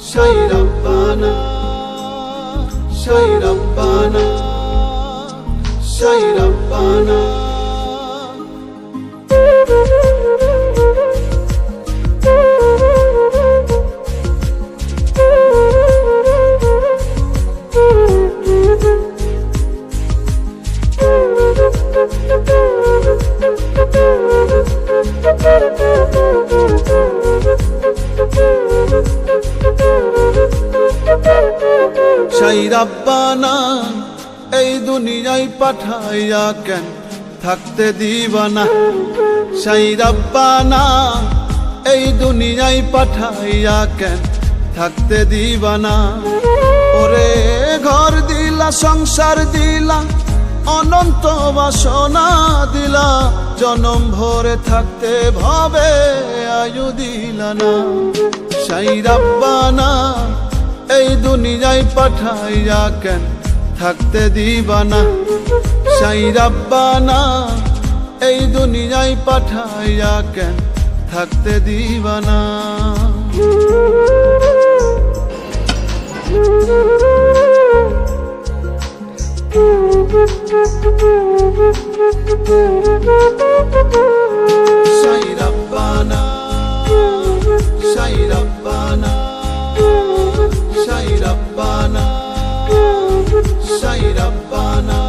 Shai Rabbana, Shai Rabbana, Shai Rabbana. Shai Rabbana, এই দুনিয়ায় পাঠাইয়া কেন থাকতে দিবানা। Shai Rabbana, এই দুনিয়ায় পাঠাইয়া কেন থাকতে দিবানা। ওরে ঘর দিলা, সংসার দিলা, অনন্ত বাসনা দিলা, জনম ভরে থাকতে ভাবে আয়ু দিলা না। Shai Rabbana, এই দুনিয়ায় পাঠাইয়া কেন থাকতে দিবানা। Shai Rabbana, এই দুনিয়ায় পাঠাইয়া কেন থাকতে দিবানা। Shai Rabbana, Shai Rabbana, Shai Rabbana, Shai Rabbana.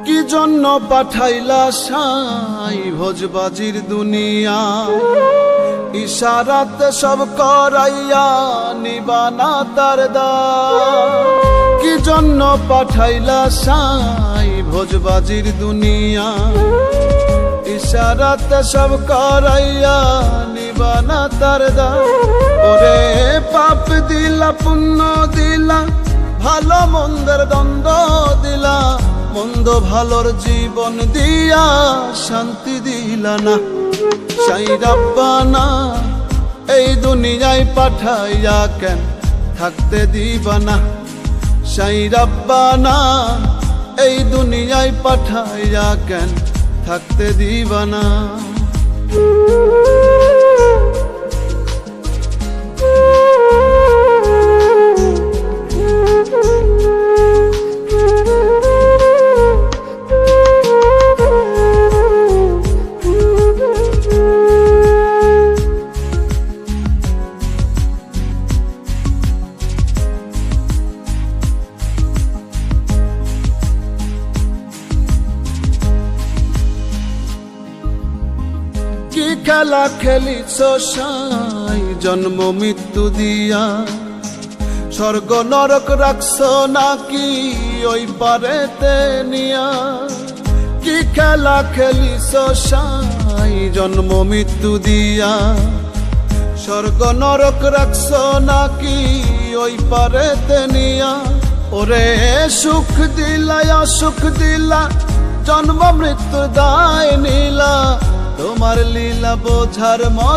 কি জন্য পাঠাইলা সাই ভোজবাজির দুনিয়া, ইশারাতে সব করাইয়া নিবানা তার দ্বার। কি জন্য পাঠাইলা সাই ভোজবাজির দুনিয়া, ইশারাতে সব করাইয়া নিবানা তার দ্বার। ওরে পাপ দিলা, পুণ্য দিলা, ভালো মন্দের দ্বন্দ্ব দিলা, মন্দ ভালোর জীবন দিয়া শান্তি দিলা না। Shai Rabbana, এই দুনিয়ায় পাঠাইয়া কেন থাকতে দিবানা। Shai Rabbana, এই দুনিয়ায় পাঠাইয়া কেন থাকতে দিবানা। কি খেলা খেলিছ সাই জন্ম মৃত্যু দিয়া, স্বর্গ নরক রাখছ নাকি ওই পারেতে নিয়া। কি খেলা খেলিছ সাই জন্ম মৃত্যু দিয়া, স্বর্গ নরক রাখছ নাকি ওই পারেতে নিয়া। ওরে সুখ দিলা, অসুখ দিলা, জন্ম মৃত্যু দায় নিলা, তোমার লীলা বোঝার মত